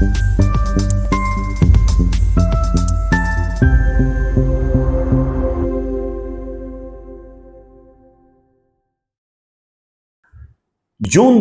जून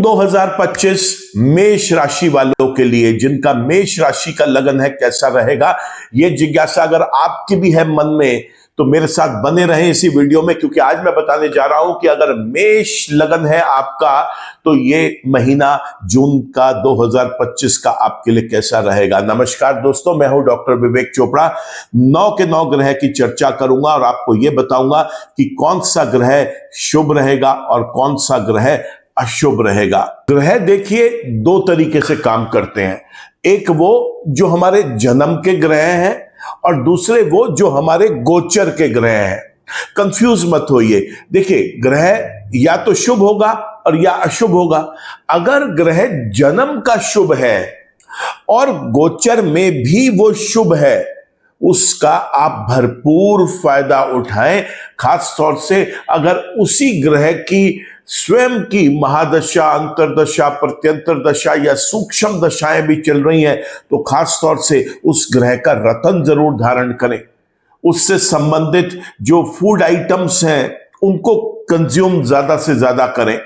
2025 मेष राशि वालों के लिए, जिनका मेष राशि का लगन है, कैसा रहेगा ये जिज्ञासा अगर आपकी भी है मन में, तो मेरे साथ बने रहें इसी वीडियो में, क्योंकि आज मैं बताने जा रहा हूं कि अगर मेष लगन है आपका तो ये महीना जून का 2025 का आपके लिए कैसा रहेगा। नमस्कार दोस्तों, मैं हूं डॉक्टर विवेक चोपड़ा। 9 के 9 ग्रह की चर्चा करूंगा और आपको यह बताऊंगा कि कौन सा ग्रह शुभ रहेगा और कौन सा ग्रह अशुभ रहेगा। ग्रह देखिए 2 तरीके से काम करते हैं, एक वो जो हमारे जन्म के ग्रह हैं और दूसरे वो जो हमारे गोचर के ग्रह हैं। कंफ्यूज मत होइए। देखिए, ग्रह या तो शुभ होगा और या अशुभ होगा। अगर ग्रह जन्म का शुभ है और गोचर में भी वो शुभ है, उसका आप भरपूर फायदा उठाएं। खास तौर से अगर उसी ग्रह की स्वयं की महादशा, अंतरदशा, प्रत्यंतर दशा या सूक्ष्म दशाएं भी चल रही हैं, तो खास तौर से उस ग्रह का रत्न जरूर धारण करें। उससे संबंधित जो फूड आइटम्स हैं उनको कंज्यूम ज्यादा से ज्यादा करें।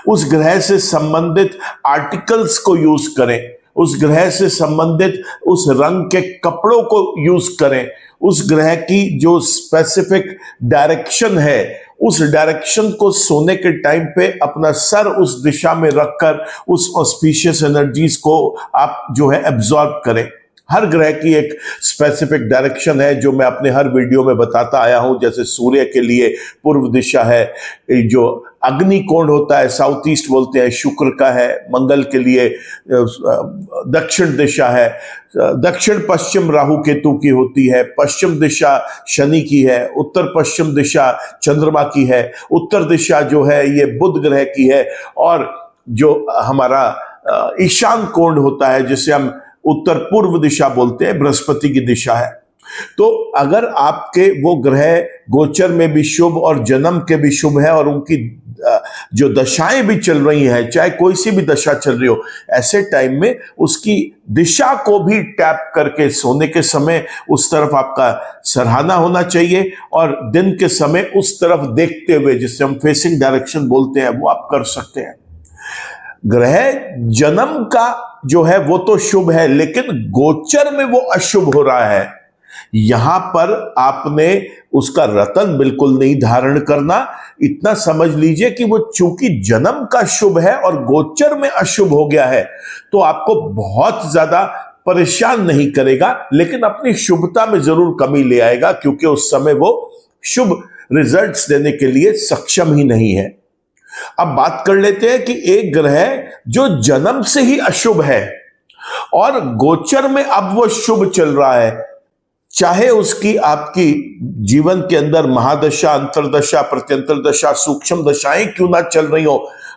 उस ग्रह से संबंधित आर्टिकल्स को यूज करें। उस ग्रह से संबंधित उस रंग के कपड़ों को यूज करें। उस ग्रह की जो स्पेसिफिक डायरेक्शन है, उस डायरेक्शन को सोने के टाइम पे अपना सर उस दिशा में रखकर उस ऑस्पिशियस एनर्जीज को आप जो है एब्जॉर्ब करें। हर ग्रह की एक स्पेसिफिक डायरेक्शन है जो मैं अपने हर वीडियो में बताता आया हूं। जैसे सूर्य के लिए पूर्व दिशा है, जो अग्नि कोण होता है साउथ ईस्ट बोलते हैं, शुक्र का है। मंगल के लिए दक्षिण दिशा है, दक्षिण पश्चिम राहु केतु की होती है, पश्चिम दिशा शनि की है, उत्तर पश्चिम दिशा चंद्रमा की है, उत्तर दिशा जो है ये बुध ग्रह की है, और जो हमारा ईशान कोण होता है जिसे हम उत्तर पूर्व दिशा बोलते हैं, बृहस्पति की दिशा है। तो अगर आपके वो ग्रह गोचर में भी शुभ और जन्म के भी शुभ है और उनकी जो दशाएं भी चल रही हैं, चाहे कोई सी भी दशा चल रही हो, ऐसे टाइम में उसकी दिशा को भी टैप करके सोने के समय उस तरफ आपका सराहना होना चाहिए, और दिन के समय उस तरफ देखते हुए, जिसे हम फेसिंग डायरेक्शन बोलते हैं, वो आप कर सकते हैं। ग्रह जन्म का जो है वो तो शुभ है, लेकिन गोचर में वो अशुभ हो रहा है। यहां पर आपने उसका रत्न बिल्कुल नहीं धारण करना। इतना समझ लीजिए कि वो चूंकि जन्म का शुभ है और गोचर में अशुभ हो गया है, तो आपको बहुत ज्यादा परेशान नहीं करेगा, लेकिन अपनी शुभता में जरूर कमी ले आएगा, क्योंकि उस समय वो शुभ रिजल्ट्स देने के लिए सक्षम ही नहीं है। अब बात कर लेते हैं कि एक ग्रह जो जन्म से ही अशुभ है और गोचर में अब वो शुभ चल रहा है, चाहे उसकी आपकी जीवन के अंदर महादशा, अंतरदशा, प्रत्यंतर दशा, सूक्ष्म दशाएं क्यों ना चल रही हो,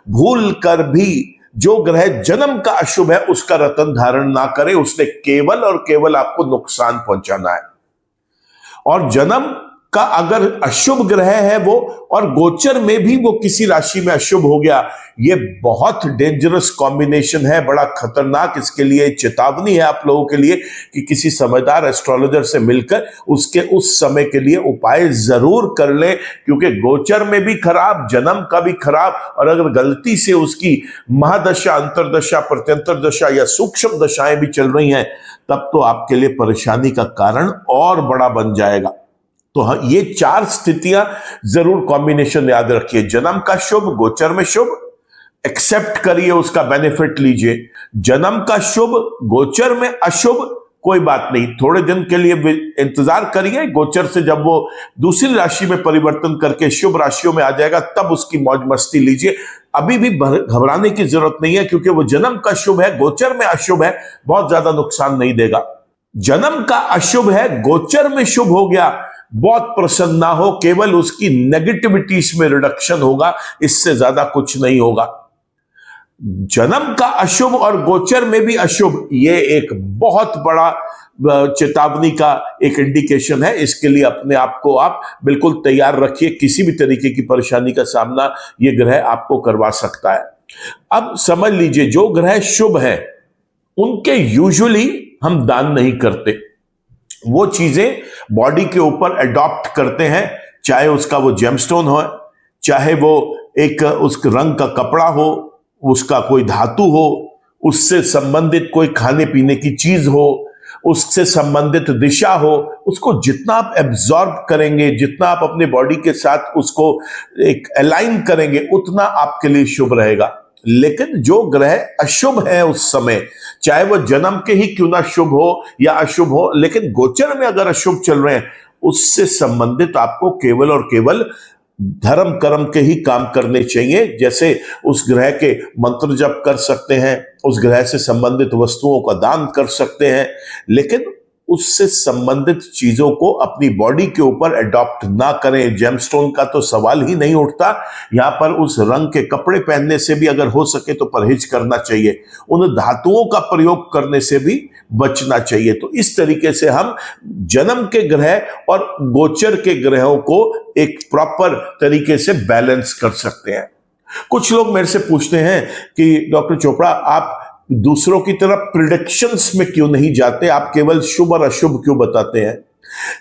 भूल कर भी जो ग्रह जन्म का अशुभ है उसका रत्न धारण ना करे। उसने केवल और केवल आपको नुकसान पहुंचाना है। और जन्म का अगर अशुभ ग्रह है वो, और गोचर में भी वो किसी राशि में अशुभ हो गया, ये बहुत डेंजरस कॉम्बिनेशन है, बड़ा खतरनाक। इसके लिए चेतावनी है आप लोगों के लिए कि किसी समझदार एस्ट्रोलॉजर से मिलकर उसके उस समय के लिए उपाय जरूर कर ले, क्योंकि गोचर में भी खराब, जन्म का भी खराब, और अगर गलती से उसकी महादशा, अंतरदशा, प्रत्यंतर दशा या सूक्ष्म दशाएं भी चल रही हैं, तब तो आपके लिए परेशानी का कारण और बड़ा बन जाएगा। तो हाँ, ये 4 स्थितियां जरूर कॉम्बिनेशन याद रखिए। जन्म का शुभ, गोचर में शुभ, एक्सेप्ट करिए, उसका बेनिफिट लीजिए। जन्म का शुभ, गोचर में अशुभ, कोई बात नहीं, थोड़े दिन के लिए इंतजार करिए। गोचर से जब वो दूसरी राशि में परिवर्तन करके शुभ राशियों में आ जाएगा, तब उसकी मौज मस्ती लीजिए। अभी भी घबराने की जरूरत नहीं है, क्योंकि वो जन्म का शुभ है, गोचर में अशुभ है, बहुत ज्यादा नुकसान नहीं देगा। जन्म का अशुभ है, गोचर में शुभ हो गया, बहुत प्रसन्न ना हो, केवल उसकी नेगेटिविटीज में रिडक्शन होगा, इससे ज्यादा कुछ नहीं होगा। जन्म का अशुभ और गोचर में भी अशुभ, ये एक बहुत बड़ा चेतावनी का एक इंडिकेशन है। इसके लिए अपने आप को आप बिल्कुल तैयार रखिए। किसी भी तरीके की परेशानी का सामना ये ग्रह आपको करवा सकता है। अब समझ लीजिए, जो ग्रह शुभ है उनके यूजुअली हम दान नहीं करते। वो चीजें बॉडी के ऊपर अडॉप्ट करते हैं, चाहे उसका वो जेमस्टोन हो, चाहे वो एक उस रंग का कपड़ा हो, उसका कोई धातु हो, उससे संबंधित कोई खाने पीने की चीज हो, उससे संबंधित दिशा हो, उसको जितना आप एब्जॉर्ब करेंगे, जितना आप अपने बॉडी के साथ उसको एक अलाइन करेंगे, उतना आपके लिए शुभ रहेगा। लेकिन जो ग्रह अशुभ है उस समय, चाहे वो जन्म के ही क्यों ना शुभ हो या अशुभ हो, लेकिन गोचर में अगर अशुभ चल रहे हैं, उससे संबंधित आपको केवल और केवल धर्म कर्म के ही काम करने चाहिए। जैसे उस ग्रह के मंत्र जप कर सकते हैं, उस ग्रह से संबंधित वस्तुओं का दान कर सकते हैं, लेकिन उससे संबंधित चीजों को अपनी बॉडी के ऊपर अडॉप्ट ना करें। जेमस्टोन का तो सवाल ही नहीं उठता। यहां पर उस रंग के कपड़े पहनने से भी अगर हो सके तो परहेज करना चाहिए, उन धातुओं का प्रयोग करने से भी बचना चाहिए। तो इस तरीके से हम जन्म के ग्रह और गोचर के ग्रहों को एक प्रॉपर तरीके से बैलेंस कर सकते हैं। कुछ लोग मेरे से पूछते हैं कि डॉक्टर चोपड़ा, आप दूसरों की तरफ प्रिडिक्शंस में क्यों नहीं जाते, आप केवल शुभ और अशुभ क्यों बताते हैं?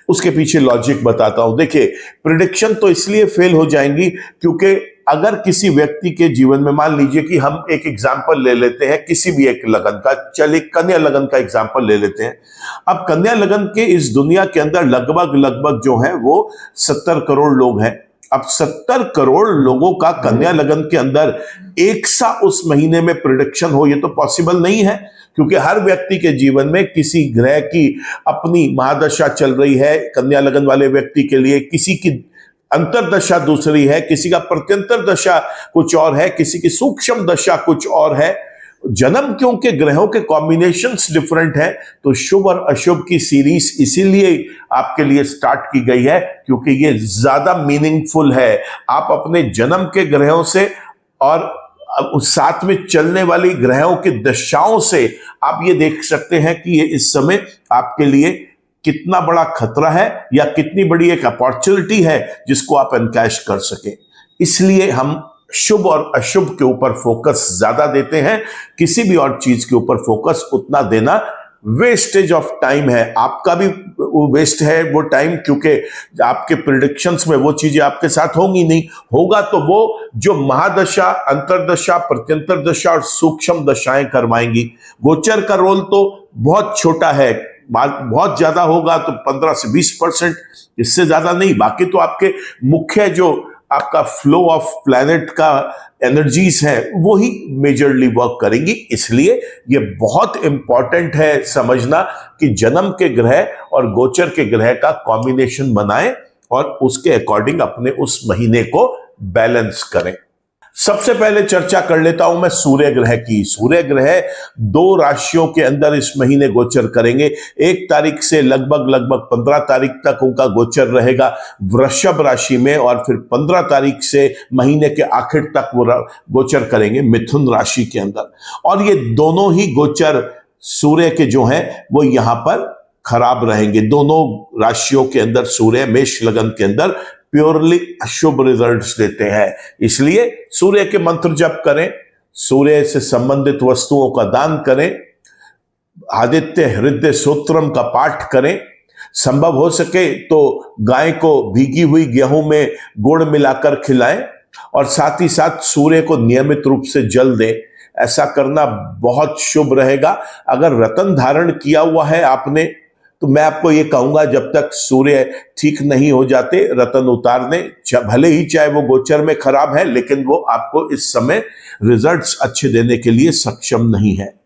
उसके पीछे लॉजिक बताता हूं। देखिए, प्रिडिक्शन तो इसलिए फेल हो जाएंगी क्योंकि अगर किसी व्यक्ति के जीवन में, मान लीजिए कि हम एक एग्जाम्पल ले लेते हैं किसी भी एक लगन का, चलिए कन्या लगन का एग्जाम्पल ले लेते हैं। अब कन्या लगन के इस दुनिया के अंदर लगभग जो है वो 70 करोड़ लोग हैं। अब 70 करोड़ लोगों का कन्या लगन के अंदर एक सा उस महीने में प्रिडिक्शन हो, ये तो पॉसिबल नहीं है, क्योंकि हर व्यक्ति के जीवन में किसी ग्रह की अपनी महादशा चल रही है। कन्या लगन वाले व्यक्ति के लिए किसी की अंतरदशा दूसरी है, किसी का प्रत्यंतर दशा कुछ और है, किसी की सूक्ष्म दशा कुछ और है। जन्म क्योंकि ग्रहों के कॉम्बिनेशंस डिफरेंट है, तो शुभ और अशुभ की सीरीज इसीलिए आपके लिए स्टार्ट की गई है क्योंकि ये ज्यादा मीनिंगफुल है। आप अपने जन्म के ग्रहों से और उस साथ में चलने वाली ग्रहों की दशाओं से आप ये देख सकते हैं कि ये इस समय आपके लिए कितना बड़ा खतरा है या कितनी बड़ी एक अपॉर्चुनिटी है जिसको आप एनकैश कर सके। इसलिए हम शुभ और अशुभ के ऊपर फोकस ज्यादा देते हैं, किसी भी और चीज के ऊपर फोकस उतना देना वेस्टेज ऑफ टाइम है। आपका भी वेस्ट है वो टाइम, क्योंकि आपके प्रिडिक्शंस में वो चीजें आपके साथ होंगी नहीं। होगा तो वो जो महादशा, अंतरदशा, प्रत्यंतर दशा और सूक्ष्म दशाएं करवाएंगी। गोचर का रोल तो बहुत छोटा है, बहुत ज्यादा होगा तो 15 से 20%, इससे ज्यादा नहीं। बाकी तो आपके मुख्य जो आपका फ्लो ऑफ प्लैनेट का एनर्जीज है वो ही मेजरली वर्क करेंगी। इसलिए ये बहुत इंपॉर्टेंट है समझना कि जन्म के ग्रह और गोचर के ग्रह का कॉम्बिनेशन बनाएं और उसके अकॉर्डिंग अपने उस महीने को बैलेंस करें। सबसे पहले चर्चा कर लेता हूं मैं सूर्य ग्रह की। सूर्य ग्रह 2 राशियों के अंदर इस महीने गोचर करेंगे। 1 तारीख से लगभग 15 तारीख तक उनका गोचर रहेगा वृषभ राशि में, और फिर 15 तारीख से महीने के आखिर तक वो गोचर करेंगे मिथुन राशि के अंदर। और ये दोनों ही गोचर सूर्य के जो हैं वो यहां पर खराब रहेंगे। दोनों राशियों के अंदर सूर्य मेष लगन के अंदर प्योरली अशुभ रिजल्ट्स देते हैं। इसलिए सूर्य के मंत्र जप करें, सूर्य से संबंधित वस्तुओं का दान करें, आदित्य हृदय सूत्रम का पाठ करें। संभव हो सके तो गाय को भीगी हुई गेहूं में गुड़ मिलाकर खिलाएं, और साथ ही साथ सूर्य को नियमित रूप से जल दें। ऐसा करना बहुत शुभ रहेगा। अगर रत्न धारण किया हुआ है आपने, तो मैं आपको ये कहूंगा जब तक सूर्य ठीक नहीं हो जाते रत्न उतार दें। भले ही चाहे वो गोचर में खराब है, लेकिन वो आपको इस समय रिजल्ट्स अच्छे देने के लिए सक्षम नहीं है।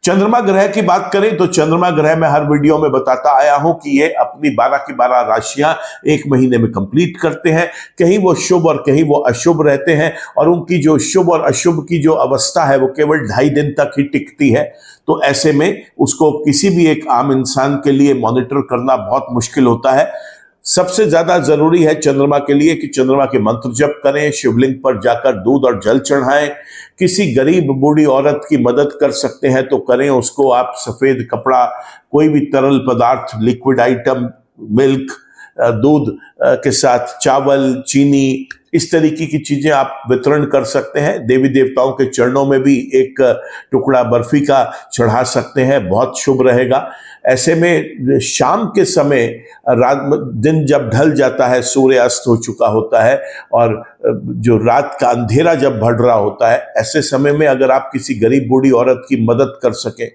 चंद्रमा ग्रह की बात करें तो चंद्रमा ग्रह में हर वीडियो में बताता आया हूं कि ये अपनी 12 की 12 राशियां 1 महीने में कंप्लीट करते हैं। कहीं वो शुभ और कहीं वो अशुभ रहते हैं, और उनकी जो शुभ और अशुभ की जो अवस्था है वो केवल 2.5 दिन तक ही टिकती है। तो ऐसे में उसको किसी भी एक आम इंसान के लिए मॉनिटर करना बहुत मुश्किल होता है। सबसे ज्यादा जरूरी है चंद्रमा के लिए कि चंद्रमा के मंत्र जप करें, शिवलिंग पर जाकर दूध और जल चढ़ाएं। किसी गरीब बूढ़ी औरत की मदद कर सकते हैं तो करें। उसको आप सफेद कपड़ा, कोई भी तरल पदार्थ, लिक्विड आइटम, मिल्क दूध के साथ चावल, चीनी, इस तरीके की चीजें आप वितरण कर सकते हैं। देवी देवताओं के चरणों में भी एक टुकड़ा बर्फी का चढ़ा सकते हैं, बहुत शुभ रहेगा। ऐसे में शाम के समय, रात दिन जब ढल जाता है, सूर्य अस्त हो चुका होता है और जो रात का अंधेरा जब बढ़ रहा होता है, ऐसे समय में अगर आप किसी गरीब बूढ़ी औरत की मदद कर सकें,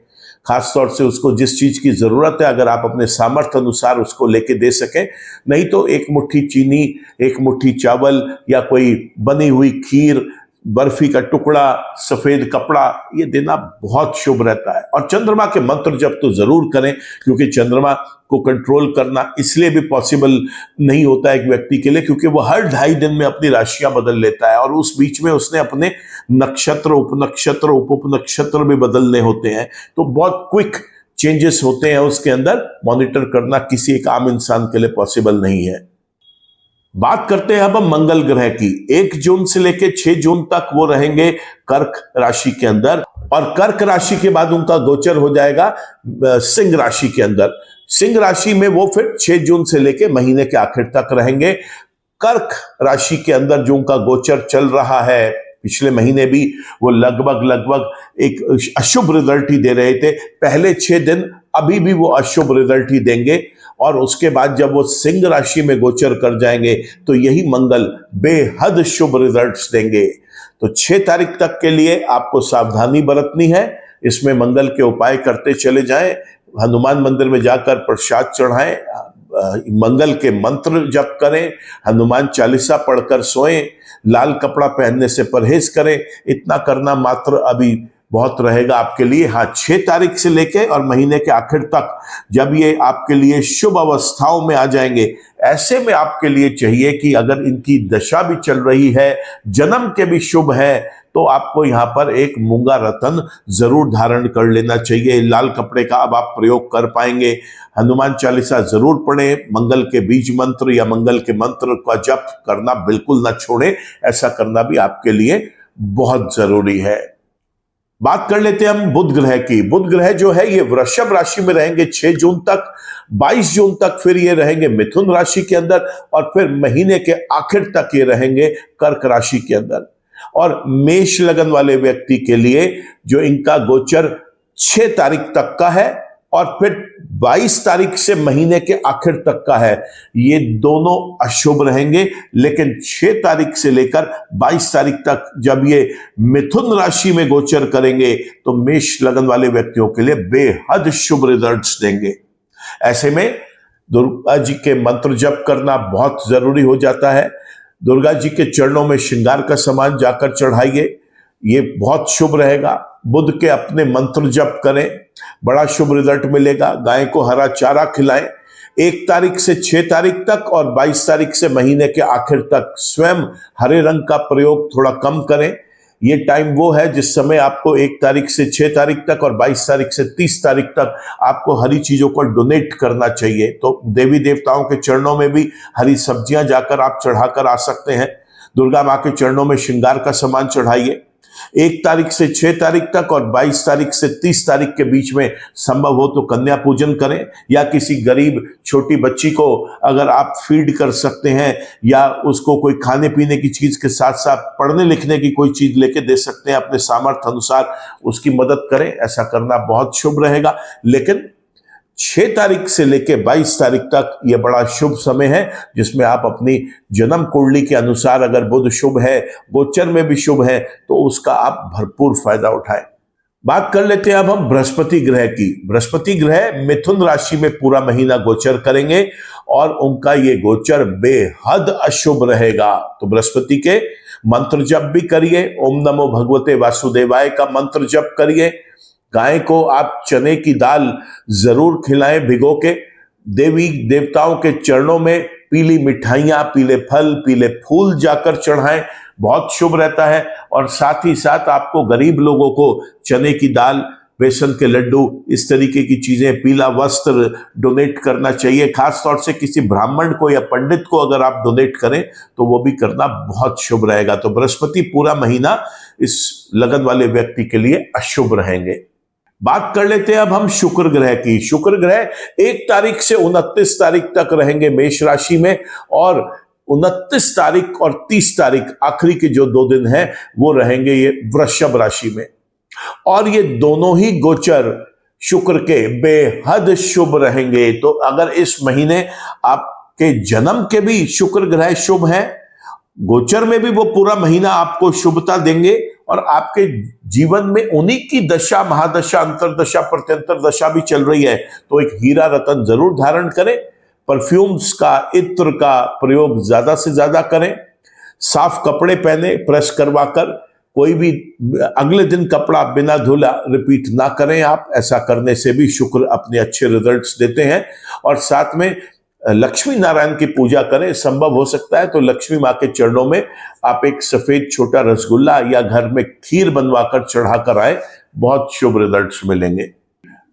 खासतौर से उसको जिस चीज की जरूरत है, अगर आप अपने सामर्थ्य अनुसार उसको लेके दे सकें, नहीं तो एक मुट्ठी चीनी, एक मुट्ठी चावल या कोई बनी हुई खीर, बर्फी का टुकड़ा, सफेद कपड़ा, ये देना बहुत शुभ रहता है। और चंद्रमा के मंत्र जप तो जरूर करें, क्योंकि चंद्रमा को कंट्रोल करना इसलिए भी पॉसिबल नहीं होता एक व्यक्ति के लिए, क्योंकि वो हर 2.5 दिन में अपनी राशियां बदल लेता है और उस बीच में उसने अपने नक्षत्र, उपनक्षत्र, उपनक्षत्र भी बदलने होते हैं, तो बहुत क्विक चेंजेस होते हैं उसके अंदर। मॉनिटर करना किसी एक आम इंसान के लिए पॉसिबल नहीं है। बात करते हैं अब हम मंगल ग्रह की। 1 जून से लेकर 6 जून तक वो रहेंगे कर्क राशि के अंदर, और कर्क राशि के बाद उनका गोचर हो जाएगा सिंह राशि के अंदर। सिंह राशि में वो फिर 6 जून से लेकर महीने के आखिर तक रहेंगे। कर्क राशि के अंदर जो उनका गोचर चल रहा है, पिछले महीने भी वो लगभग एक अशुभ रिजल्ट ही दे रहे थे। पहले 6 दिन अभी भी वो अशुभ रिजल्ट ही देंगे, और उसके बाद जब वो सिंह राशि में गोचर कर जाएंगे तो यही मंगल बेहद शुभ रिजल्ट्स देंगे। तो 6 तारीख तक के लिए आपको सावधानी बरतनी है। इसमें मंगल के उपाय करते चले जाएं, हनुमान मंदिर में जाकर प्रसाद चढ़ाएं, मंगल के मंत्र जप करें, हनुमान चालीसा पढ़कर सोएं, लाल कपड़ा पहनने से परहेज करें। इतना करना मात्र अभी बहुत रहेगा आपके लिए। हाँ, 6 तारीख से लेके और महीने के आखिर तक जब ये आपके लिए शुभ अवस्थाओं में आ जाएंगे, ऐसे में आपके लिए चाहिए कि अगर इनकी दशा भी चल रही है, जन्म के भी शुभ है, तो आपको यहाँ पर एक मूंगा रतन जरूर धारण कर लेना चाहिए। लाल कपड़े का अब आप प्रयोग कर पाएंगे। हनुमान चालीसा जरूर पढ़ें, मंगल के बीज मंत्र या मंगल के मंत्र का जप करना बिल्कुल ना छोड़ें, ऐसा करना भी आपके लिए बहुत जरूरी है। बात कर लेते हैं हम बुध ग्रह की। बुध ग्रह जो है ये वृषभ राशि में रहेंगे 6 जून तक, 22 जून तक फिर ये रहेंगे मिथुन राशि के अंदर, और फिर महीने के आखिर तक ये रहेंगे कर्क राशि के अंदर। और मेष लगन वाले व्यक्ति के लिए जो इनका गोचर 6 तारीख तक का है और फिर 22 तारीख से महीने के आखिर तक का है, ये दोनों अशुभ रहेंगे। लेकिन 6 तारीख से लेकर 22 तारीख तक जब ये मिथुन राशि में गोचर करेंगे तो मेष लगन वाले व्यक्तियों के लिए बेहद शुभ रिजल्ट्स देंगे। ऐसे में दुर्गा जी के मंत्र जप करना बहुत जरूरी हो जाता है। दुर्गा जी के चरणों में श्रृंगार का सामान जाकर चढ़ाइए, ये बहुत शुभ रहेगा। बुध के अपने मंत्र जप करें, बड़ा शुभ रिजल्ट मिलेगा। गाय को हरा चारा खिलाएं। 1 तारीख से 6 तारीख तक और 22 तारीख से महीने के आखिर तक स्वयं हरे रंग का प्रयोग थोड़ा कम करें। ये टाइम वो है जिस समय आपको 1 तारीख से 6 तारीख तक और 22 तारीख से 30 तारीख तक आपको हरी चीजों को डोनेट करना चाहिए। तो देवी देवताओं के चरणों में भी हरी सब्जियां जाकर आप चढ़ाकर आ सकते हैं। दुर्गा माँ के चरणों में श्रृंगार का सामान चढ़ाइए। 1 तारीख से 6 तारीख तक और 22 तारीख से 30 तारीख के बीच में संभव हो तो कन्या पूजन करें, या किसी गरीब छोटी बच्ची को अगर आप फीड कर सकते हैं या उसको कोई खाने पीने की चीज के साथ साथ पढ़ने लिखने की कोई चीज लेके दे सकते हैं, अपने सामर्थ्य अनुसार उसकी मदद करें। ऐसा करना बहुत शुभ रहेगा। लेकिन 6 तारीख से लेकर 22 तारीख तक यह बड़ा शुभ समय है, जिसमें आप अपनी जन्म कुंडली के अनुसार अगर बुध शुभ है, गोचर में भी शुभ है, तो उसका आप भरपूर फायदा उठाएं। बात कर लेते हैं अब हम बृहस्पति ग्रह की। बृहस्पति ग्रह मिथुन राशि में पूरा महीना गोचर करेंगे और उनका ये गोचर बेहद अशुभ रहेगा। तो बृहस्पति के मंत्र जप भी करिए। ओम नमो भगवते वासुदेवाय का मंत्र जप करिए। गाय को आप चने की दाल जरूर खिलाएं भिगो के। देवी देवताओं के चरणों में पीली मिठाइयां, पीले फल, पीले फूल जाकर चढ़ाएं, बहुत शुभ रहता है। और साथ ही साथ आपको गरीब लोगों को चने की दाल, बेसन के लड्डू, इस तरीके की चीजें, पीला वस्त्र डोनेट करना चाहिए। खास तौर से किसी ब्राह्मण को या पंडित को अगर आप डोनेट करें तो वो भी करना बहुत शुभ रहेगा। तो बृहस्पति पूरा महीना इस लगन वाले व्यक्ति के लिए अशुभ रहेंगे। बात कर लेते हैं अब हम शुक्र ग्रह की। शुक्र ग्रह 1 तारीख से 29 तारीख तक रहेंगे मेष राशि में, और 29 तारीख और 30 तारीख आखिरी के जो 2 दिन हैं वो रहेंगे ये वृषभ राशि में। और ये दोनों ही गोचर शुक्र के बेहद शुभ रहेंगे। तो अगर इस महीने आपके जन्म के भी शुक्र ग्रह शुभ हैं, गोचर में भी वो पूरा महीना आपको शुभता देंगे, और आपके जीवन में उन्हीं की दशा, महादशा, अंतरदशा, प्रत्यंतर दशा भी चल रही है, तो एक हीरा रतन जरूर धारण करें। परफ्यूम्स का, इत्र का प्रयोग ज्यादा से ज्यादा करें। साफ कपड़े पहने, प्रेस करवाकर। कोई भी अगले दिन कपड़ा बिना धुला रिपीट ना करें आप। ऐसा करने से भी शुक्र अपने अच्छे रिजल्ट्स देते हैं। और साथ में लक्ष्मी नारायण की पूजा करें। संभव हो सकता है तो लक्ष्मी मां के चरणों में आप एक सफेद छोटा रसगुल्ला या घर में खीर बनवाकर चढ़ा कर आए, बहुत शुभ रिजल्ट्स मिलेंगे।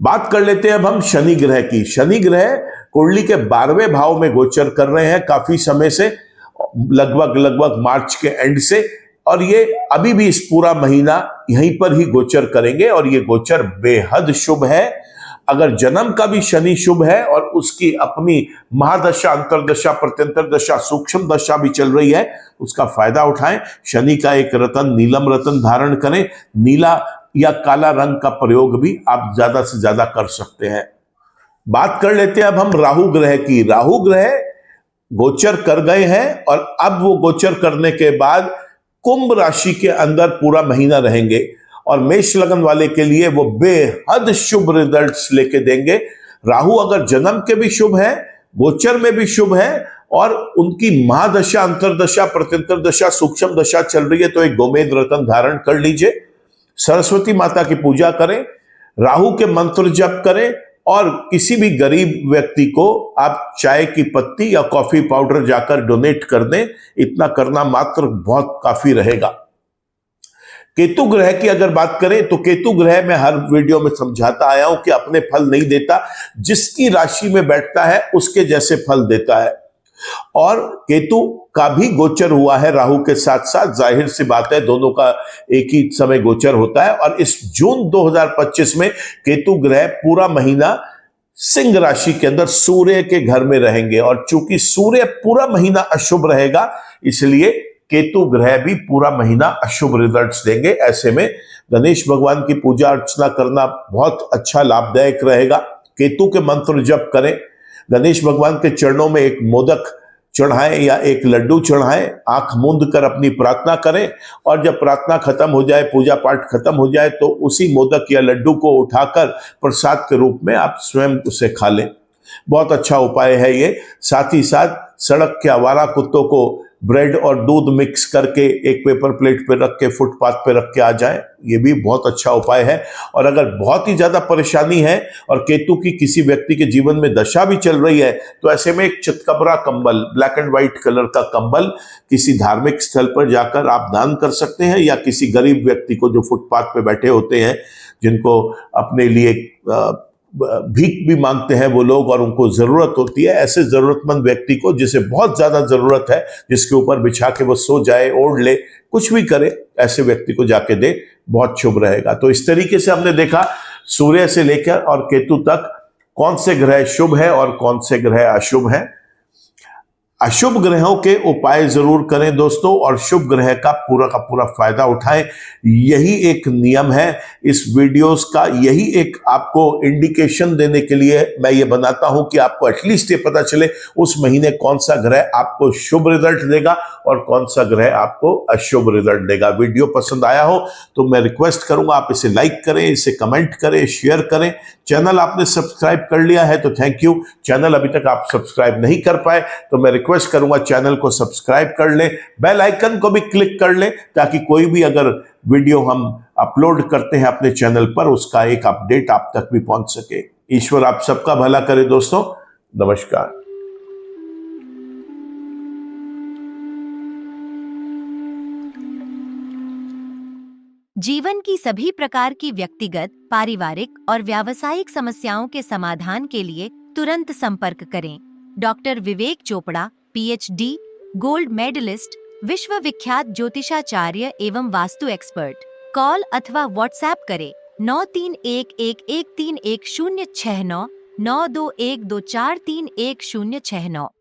बात कर लेते हैं अब हम शनि ग्रह की। शनि ग्रह कुंडली के 12वें भाव में गोचर कर रहे हैं काफी समय से, लगभग मार्च के एंड से, और ये अभी भी इस पूरा महीना यहीं पर ही गोचर करेंगे, और ये गोचर बेहद शुभ है। अगर जन्म का भी शनि शुभ है और उसकी अपनी महादशा, अंतरदशा, प्रत्यंतर दशा, सूक्ष्म दशा भी चल रही है, उसका फायदा उठाएं। शनि का एक रतन, नीलम रतन धारण करें। नीला या काला रंग का प्रयोग भी आप ज्यादा से ज्यादा कर सकते हैं। बात कर लेते हैं अब हम राहु ग्रह की। राहु ग्रह गोचर कर गए हैं, और अब वो गोचर करने के बाद कुंभ राशि के अंदर पूरा महीना रहेंगे, और मेष लगन वाले के लिए वो बेहद शुभ रिजल्ट्स लेके देंगे। राहु अगर जन्म के भी शुभ है, गोचर में भी शुभ है, और उनकी महादशा, अंतरदशा, प्रत्यंतर दशा, सूक्ष्म दशा चल रही है, तो एक गोमेद रतन धारण कर लीजिए। सरस्वती माता की पूजा करें, राहु के मंत्र जप करें, और किसी भी गरीब व्यक्ति को आप चाय की पत्ती या कॉफी पाउडर जाकर डोनेट कर दें। इतना करना मात्र बहुत काफी रहेगा। केतु ग्रह की अगर बात करें तो केतु ग्रह में हर वीडियो में समझाता आया हूं कि अपने फल नहीं देता, जिसकी राशि में बैठता है उसके जैसे फल देता है। और केतु का भी गोचर हुआ है राहु के साथ साथ, जाहिर सी बात है दोनों का एक ही समय गोचर होता है। और इस जून 2025 में केतु ग्रह पूरा महीना सिंह राशि के अंदर सूर्य के घर में रहेंगे, और चूंकि सूर्य पूरा महीना अशुभ रहेगा, इसलिए केतु ग्रह भी पूरा महीना अशुभ रिजल्ट्स देंगे। ऐसे में गणेश भगवान की पूजा अर्चना करना बहुत अच्छा, लाभदायक रहेगा। केतु के मंत्र जप करें, गणेश भगवान के चरणों में एक मोदक चढ़ाएं या एक लड्डू चढ़ाएं, आंख मूंद कर अपनी प्रार्थना करें, और जब प्रार्थना खत्म हो जाए, पूजा पाठ खत्म हो जाए, तो उसी मोदक या लड्डू को उठाकर प्रसाद के रूप में आप स्वयं उसे खा लें। बहुत अच्छा उपाय है ये। साथ ही साथ सड़क के आवारा कुत्तों को ब्रेड और दूध मिक्स करके एक पेपर प्लेट पे रख के फुटपाथ पे रख के आ जाए, ये भी बहुत अच्छा उपाय है। और अगर बहुत ही ज्यादा परेशानी है और केतु की किसी व्यक्ति के जीवन में दशा भी चल रही है, तो ऐसे में एक चितकबरा कंबल, ब्लैक एंड व्हाइट कलर का कंबल किसी धार्मिक स्थल पर जाकर आप दान कर सकते हैं, या किसी गरीब व्यक्ति को जो फुटपाथ पे बैठे होते हैं, जिनको अपने लिए भीख भी मांगते हैं वो लोग और उनको जरूरत होती है, ऐसे जरूरतमंद व्यक्ति को जिसे बहुत ज्यादा जरूरत है, जिसके ऊपर बिछा के वो सो जाए, ओढ़ ले, कुछ भी करे, ऐसे व्यक्ति को जाके दे, बहुत शुभ रहेगा। तो इस तरीके से हमने देखा सूर्य से लेकर और केतु तक कौन से ग्रह शुभ है और कौन से ग्रह अशुभ है। अशुभ ग्रहों के उपाय जरूर करें दोस्तों, और शुभ ग्रह का पूरा फायदा उठाएं। यही एक नियम है इस वीडियोस का, यही एक आपको इंडिकेशन देने के लिए मैं ये बनाता हूं कि आपको एटलीस्ट ये पता चले उस महीने कौन सा ग्रह आपको शुभ रिजल्ट देगा और कौन सा ग्रह आपको अशुभ रिजल्ट देगा। वीडियो पसंद आया हो तो मैं रिक्वेस्ट करूंगा आप इसे लाइक करें, इसे कमेंट करें, शेयर करें। चैनल आपने सब्सक्राइब कर लिया है तो थैंक यू। चैनल अभी तक आप सब्सक्राइब नहीं कर पाए तो मैं रिक्वेस्ट करूंगा चैनल को सब्सक्राइब कर लें, बेल आइकन को भी क्लिक कर लें, ताकि कोई भी अगर वीडियो हम अपलोड करते हैं अपने चैनल पर उसका एक अपडेट आप तक भी पहुंच सके। ईश्वर आप सबका भला करे दोस्तों। नमस्कार। जीवन की सभी प्रकार की व्यक्तिगत, पारिवारिक और व्यावसायिक समस्याओं के समाधान के लिए तुरंत संपर्क करें। डॉक्टर विवेक चोपड़ा, PhD, गोल्ड मेडलिस्ट, विश्व विख्यात ज्योतिषाचार्य एवं वास्तु एक्सपर्ट। कॉल अथवा व्हाट्सएप करें 9311131069 9212431069।